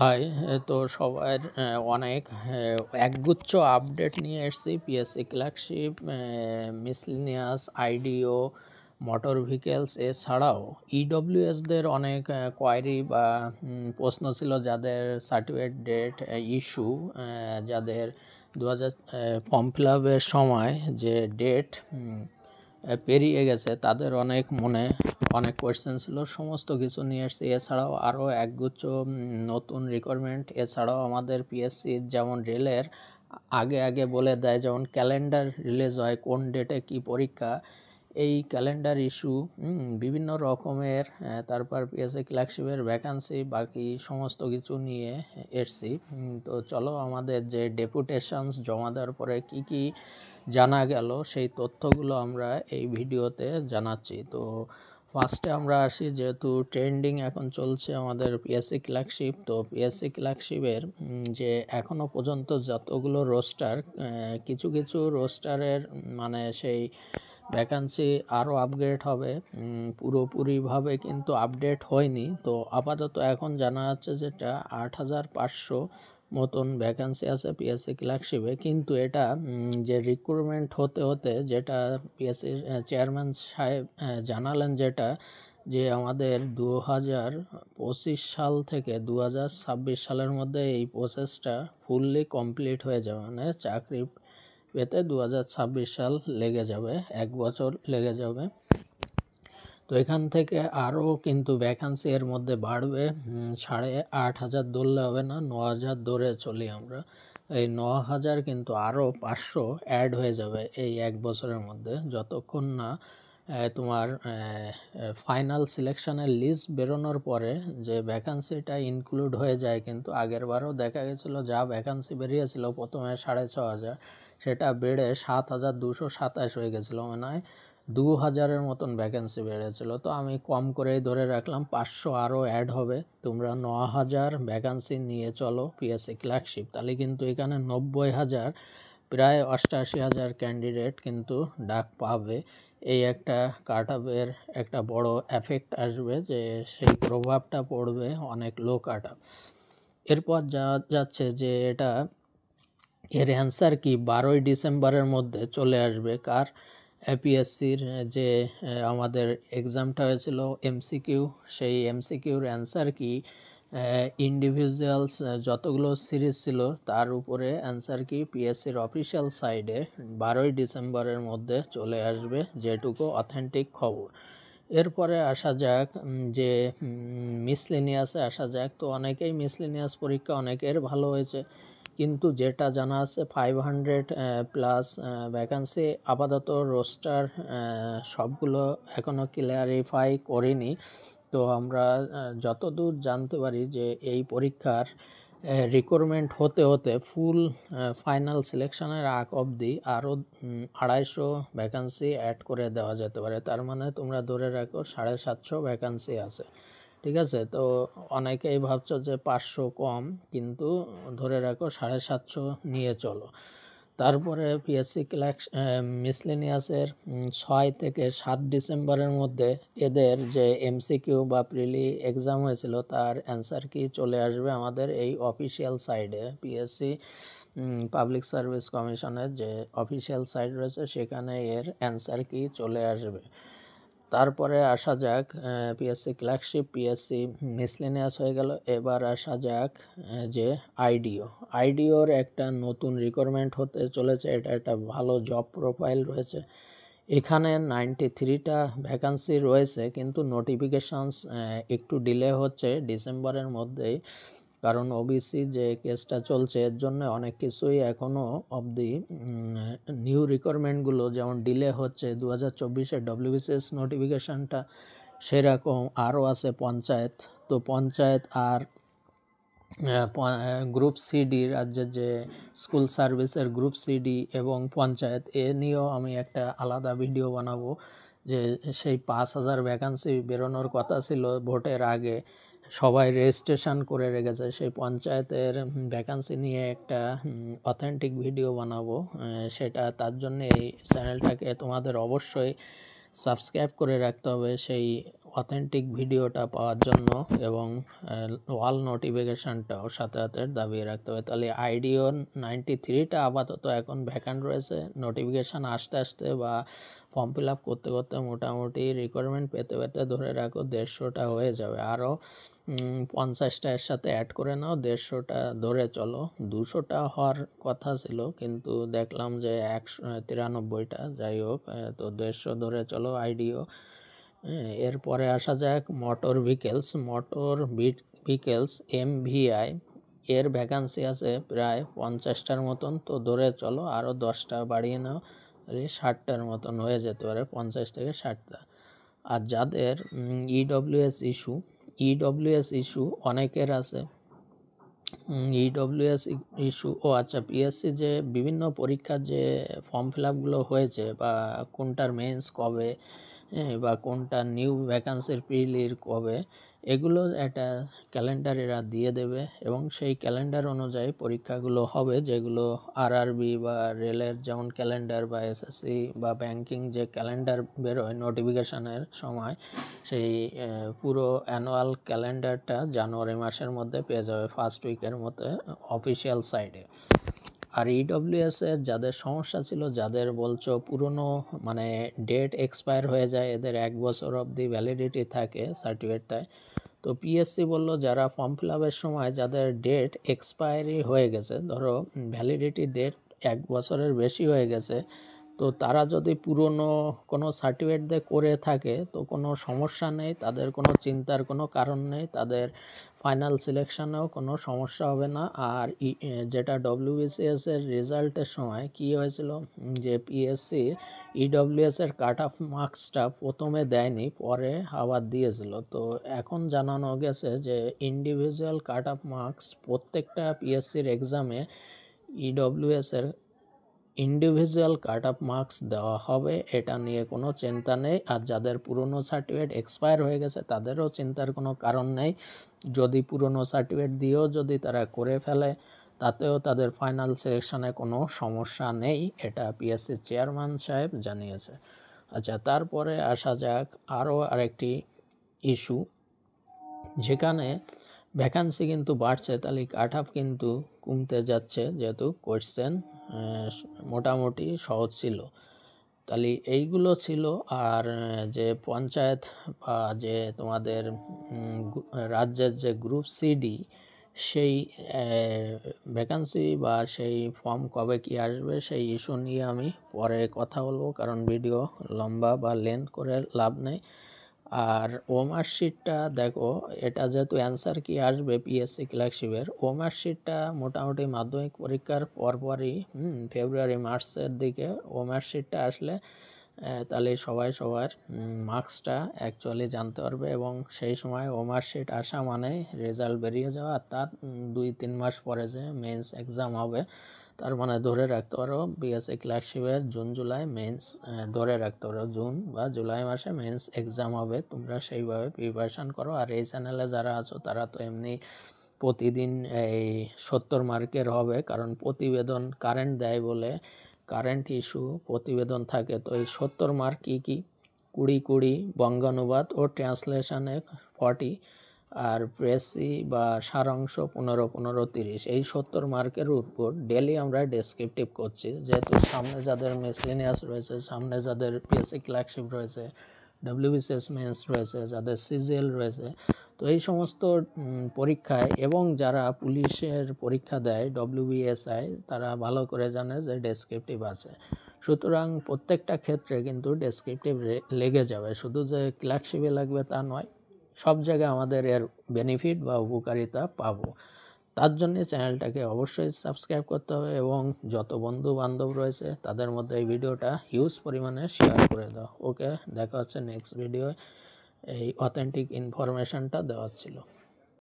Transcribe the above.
High তো সবার অনেক একগুচ্ছ আপডেট নিয়ে এসেছি পিএসসি ক্লার্কশিপ, মিসলিনিয়াস, আইডিও, মোটর ভেহিকেলস এছাড়াও ইডব্লিউএসদের অনেক কোয়ারি বা প্রশ্ন ছিল যাদের সার্টিফিকেট ডেট ইস্যু, যাদের 2000 ফর্ম ফিল আপের সময় যে ডেট পেরিয়ে গেছে তাদের অনেক মনে অনেক কোয়েশ্চেন ছিল, সমস্ত কিছু নিয়ে এসেছি। এছাড়াও আরও একগুচ্ছ নতুন রিকোয়ারমেন্ট, এছাড়াও আমাদের পিএসসির যেমন রেলের আগে আগে বলে দেয়, যেমন ক্যালেন্ডার রিলিজ হয় কোন ডেটে কি পরীক্ষা, এই ক্যালেন্ডার ইস্যু, বিভিন্ন রকমের, তারপর পিএসসি ক্লার্কশিপের ভ্যাকান্সি, বাকি সমস্ত কিছু নিয়ে এসছি। তো চলো আমাদের যে ডেপুটেশনস জমা দেওয়ার পরে কি কি জানা গেল সেই তথ্যগুলো আমরা এই ভিডিওতে জানাচ্ছি। তো ফার্স্টে আমরা আসি, যেহেতু ট্রেন্ডিং এখন চলছে আমাদের পিএসসি ক্লার্কশিপ, তো পিএসসি ক্লার্কশিপের যে এখনও পর্যন্ত যতগুলো রোস্টার, কিছু কিছু রোস্টারের মানে সেই ভ্যাকান্সি আরও আপগ্রেড হবে, পুরোপুরিভাবে কিন্তু আপডেট হয়নি। তো আপাতত এখন জানা যাচ্ছে যেটা 8500 মতন ভ্যাকান্সি আছে পিএসসি ক্লার্কশিপে, কিন্তু এটা যে রিক্রুটমেন্ট হতে হতে যেটা পিএসসির চেয়ারম্যান সাহেব জানালেন, যেটা যে আমাদের 2025 সাল থেকে 2026 সালের মধ্যে এই প্রসেসটা ফুললি কমপ্লিট হয়ে যাবে, মানে চাকরি পেতে 2026 সাল লেগে যাবে, 1 বছর লেগে যাবে। তো এখান থেকে আরও কিন্তু ভ্যাকান্সি এর মধ্যে বাড়বে, 8500 ধরলে হবে না, 9000 ধরে চলি আমরা। এই 9000 কিন্তু আরও 500 অ্যাড হয়ে যাবে এই 1 বছরের মধ্যে, যতক্ষণ না তোমার ফাইনাল সিলেকশনের লিস্ট বেরোনোর পরে যে ভ্যাকান্সিটা ইনক্লুড হয়ে যায়। কিন্তু আগেরবারও দেখা গেছিলো যা ভ্যাকান্সি বেরিয়েছিল প্রথমে 6500, সেটা বেড়ে 7227 হয়ে গেছিলো, মানে 2000-এর মতন ভ্যাকেন্সি বেড়েছিলো। তো আমি কম করেই ধরে রাখলাম 500 আরও অ্যাড হবে। তোমরা 9000 ভ্যাকেন্সি নিয়ে চলো পিএসসি ক্লার্কশিপ, তাহলে কিন্তু এখানে 90,000 প্রায় 88,000 ক্যান্ডিডেট কিন্তু ডাক পাবে। এই একটা কাট অফের একটা বড় এফেক্ট আসবে, যে সেই প্রভাবটা পড়বে অনেক লো কাট অফ। এরপর যা যাচ্ছে যে এটা এর অ্যান্সার কি 12ই ডিসেম্বরের মধ্যে চলে আসবে। কার? পিএসসির যে আমাদের এক্সামটা হয়েছিল এমসিকিউ, সেই এমসিকিউর অ্যান্সার কি ইন্ডিভিজুয়ালস যতগুলো সিরিজ ছিল তার উপরে অ্যান্সার কি পিএসসির অফিসিয়াল সাইডে 12ই ডিসেম্বরের মধ্যে চলে আসবে, যেটুকু অথেন্টিক খবর। এরপরে আসা যাক যে মিসলেনিয়াসে আসা যাক। তো অনেকেই মিসলেনিয়াস পরীক্ষা অনেকের ভালো হয়েছে, কিন্তু যেটা জানা আছে 500 প্লাস ভ্যাকান্সি আপাতত রোস্টার সবগুলো এখনও ক্লিয়ারিফাই করিনি। তো আমরা যতদূর জানতে পারি যে এই পরীক্ষার রিক্রুটমেন্ট হতে হতে ফুল ফাইনাল সিলেকশনের আগ অবধি আরও 250 ভ্যাকান্সি অ্যাড করে দেওয়া যেতে পারে। তার মানে তোমরা ধরে রাখো 750 ভ্যাকান্সি আছে, ঠিক আছে। তো অনেকেই ভাবছো যে 500 কম, কিন্তু ধরে রাখো 750 নিয়ে চলো। তারপরে পিএসসি মিসলেনিয়াসের 6 থেকে 7 ডিসেম্বরের মধ্যে এদের যে এমসিকিউ বা প্রিলি এক্সাম হয়েছিল তার অ্যান্সার কি চলে আসবে আমাদের এই অফিসিয়াল সাইডে। পিএসসি পাবলিক সার্ভিস কমিশনের যে অফিসিয়াল সাইট রয়েছে সেখানে এর অ্যান্সার কি চলে আসবে। তারপরে আসা যাক পিএসসি ক্লার্কশিপ, পিএসসি মিসলেনিয়াস হয়ে গেল। এবার আসা যাক যে আইডিওর একটা নতুন রিকোয়ারমেন্ট হতে চলেছে। এটা একটা ভালো জব প্রোফাইল রয়েছে, এখানে 93টা ভ্যাকান্সি রয়েছে, কিন্তু নোটিফিকেশানস একটু ডিলে হচ্ছে ডিসেম্বরের মধ্যেই, কারণ ওবিসি যে কেসটা চলছে এর জন্য অনেক কিছুই এখনও অবধি নিউ রিকোয়ারমেন্টগুলো যেমন ডিলে হচ্ছে। 2024-এর ডব্লিউবিসিএস নোটিফিকেশানটা সেরকম আরও আছে পঞ্চায়েত, তো পঞ্চায়েত আর গ্রুপ সিডি, রাজ্যের যে স্কুল সার্ভিসের গ্রুপ সিডি এবং পঞ্চায়েত, এ নিয়েও আমি একটা আলাদা ভিডিও বানাবো। যে সেই 5000 ভ্যাকান্সি বেরোনোর কথা ছিল ভোটের আগে, সবাই রেজিস্ট্রেশন করে রেখেছে, সেই পঞ্চায়েতের ভ্যাকান্সি নিয়ে একটা অথেন্টিক ভিডিও বানাবো। সেটা তার জন্য এই চ্যানেলটাকে তোমাদের অবশ্যই সাবস্ক্রাইব করে রাখতে হবে সেই অথেন্টিক ভিডিওটা পাওয়ার জন্য এবং ওয়াল নোটিফিকেশানটাও সাথে সাথে দাবিয়ে রাখতে হবে। তাহলে আইডিও 93টা আপাতত এখন ভ্যাকান্ট রয়েছে। নোটিফিকেশান আসতে আসতে বা ফর্ম ফিল আপ করতে করতে মোটামুটি রিকোয়ারমেন্ট পেতে পেতে ধরে রাখো 150টা হয়ে যাবে। আরও 50টা এর সাথে অ্যাড করে নাও, 150টা ধরে চলো। 200টা হওয়ার কথা ছিল কিন্তু দেখলাম যে 193টা, যাই হোক, তো 150 ধরে চলো আইডিও। এরপরে আসা যাক মোটর ভেহিকেলস MVI, এর ভ্যাকান্সি আছে প্রায় 50টার মতন। তো ধরে চলো আরও 10টা বাড়িয়ে নাও, 60টার মতন হয়ে যেতে পারে, 50 থেকে 60টা। আর যাদের ইডব্লিউএস ইস্যু অনেকের আছে, ইডব্লিউএস ইস্যু, আচ্ছা, পিএসসি যে বিভিন্ন পরীক্ষার যে ফর্ম ফিল আপগুলো হয়েছে বা কোনটার মেন্স কবে, বা কোনটা নিউ ভ্যাকান্সির প্রিলির কবে, এগুলো একটা ক্যালেন্ডার এরা দিয়ে দেবে এবং সেই ক্যালেন্ডার অনুযায়ী পরীক্ষাগুলো হবে। যেগুলো আরআরবি বা রেলের যেমন ক্যালেন্ডার বা এসএসসি বা ব্যাংকিং যে ক্যালেন্ডার বেরোয় নোটিফিকেশানের সময়, সেই পুরো অ্যানুয়াল ক্যালেন্ডারটা জানুয়ারি মাসের মধ্যে পেয়ে যাবে ফার্স্ট উইকের মধ্যে অফিসিয়াল সাইটে। আর ইডব্লিউএসের যাদের সমস্যা ছিল, যাদের বলছো পুরনো মানে ডেট এক্সপায়ার হয়ে যায়, এদের 1 বছর অবধি ভ্যালিডিটি থাকে সার্টিফিকেটটায়, তো পিএসসি বললো যারা ফর্ম ফিল আপের সময় যাদের ডেট এক্সপায়ারি হয়ে গেছে, ধরো ভ্যালিডিটি ডেট 1 বছরের বেশি হয়ে গেছে, তো তারা যদি পুরনো কোনো সার্টিফিকেট দিয়ে করে থাকে তো কোনো সমস্যা নেই, তাদের কোনো চিন্তার কোনো কারণ নেই, তাদের ফাইনাল সিলেকশনেও কোনো সমস্যা হবে না। আর যেটা ডব্লিউবিসিএস এর রেজাল্টের সময় কি হয়েছিল, যে পিএসসি ইডব্লিউএসের কাট অফ মার্কসটা প্রথমে দেয়নি, পরে আবার দিয়েছিল। তো এখন জানানো গেছে যে ইন্ডিভিজুয়াল কাট অফ মার্কস প্রত্যেকটা পিএসসির এক্সামে ইডব্লিউএসের ইন্ডিভিজুয়াল কাট অফ মার্কস দেওয়া হবে, এটা নিয়ে কোনো চিন্তা নেই। আর যাদের পুরনো সার্টিফিকেট এক্সপায়ার হয়ে গেছে তাদেরও চিন্তার কোনো কারণ নেই। যদি পুরনো সার্টিফিকেট দিয়েও যদি তারা করে ফেলে তাতেও তাদের ফাইনাল সিলেকশনে কোনো সমস্যা নেই, এটা পিএসসি চেয়ারম্যান সাহেব জানিয়েছে। আচ্ছা, তারপরে আসা যাক আরও আরেকটি ইস্যু, যেখানে ভ্যাকান্সি কিন্তু বাড়ছে, তাহলে কাট অফ কিন্তু কমতে যাচ্ছে, যেহেতু কোয়েশ্চেন মোটামুটি সহজ ছিল। তাহলে এইগুলো ছিল। আর যে পঞ্চায়েত বা যে তোমাদের রাজ্যের যে গ্রুপ সিডি, সেই ভ্যাকান্সি বা সেই ফর্ম কবে কি আসবে সেই ইস্যু নিয়ে আমি পরে কথা বলবো, কারণ ভিডিও লম্বা বা লেন্থ করে লাভ নেই। আর ওমার্কশিটটা দেখো, এটা যেহেতু অ্যান্সার কি আসবে পিএসসি ক্লার্কশিপের, ওমার্কশিটটা মোটামুটি মাধ্যমিক পরীক্ষার পরপরই ফেব্রুয়ারি মার্চের দিকে ওমার্কশিটটা আসলে তাহলে সবাই সবার মার্কসটা অ্যাকচুয়ালি জানতে পারবে এবং সেই সময় ওমার্কশিট আসা মানে রেজাল্ট বেরিয়ে যাওয়া। আর তার 2-3 মাস পরে যে মেন্স এক্সাম হবে, তার মানে ধরে রাখতে পারো পিএসসি ক্লার্কশিপের জুন জুলাই মেন্স, ধরে রাখতে পারো জুন বা জুলাই মাসে মেন্স এক্সাম হবে। তোমরা সেইভাবে প্রিপারেশান করো। আর এই চ্যানেলে যারা আছো তারা তো এমনি প্রতিদিন এই 70 মার্কের হবে, কারণ প্রতিবেদন কারেন্ট দেয় বলে কারেন্ট ইস্যু প্রতিবেদন থাকে। তো এই 70 মার্ক কী কী, 20 বঙ্গানুবাদ ও ট্রান্সলেশনে 40, আর প্রেসি বা সারাংশ 15-15-30, এই 70 মার্কের উপর ডেলি আমরা ডেসক্রিপটিভ করছি। যেহেতু সামনে যাদের মিসলেনিয়াস রয়েছে, সামনে যাদের পিএসসি ক্লার্কশিপ রয়েছে, ডব্লিউবিসিএস মেন্স রয়েছে, যাদের সিজিএল রয়েছে, তো এই সমস্ত পরীক্ষায় এবং যারা পুলিশের পরীক্ষা দেয় ডব্লিউবিএসআই, তারা ভালো করে জানে যে ডেসক্রিপটিভ আছে। সুতরাং প্রত্যেকটা ক্ষেত্রে কিন্তু ডেসক্রিপটিভ লেগে যাবে, শুধু যে ক্লার্কশিপে লাগবে তা নয়, সব জায়গায় আমাদের এর বেনিফিট বা উপকারিতা পাবো। তার জন্য চ্যানেলটাকে অবশ্যই সাবস্ক্রাইব করতে হবে এবং যত বন্ধু বান্ধব রয়েছে তাদের মধ্যে এই ভিডিওটা হিউজ পরিমাণে শেয়ার করে দাও। ওকে, দেখা হচ্ছে নেক্সট ভিডিও। এই অথেন্টিক ইনফরমেশনটা দেওয়া ছিল।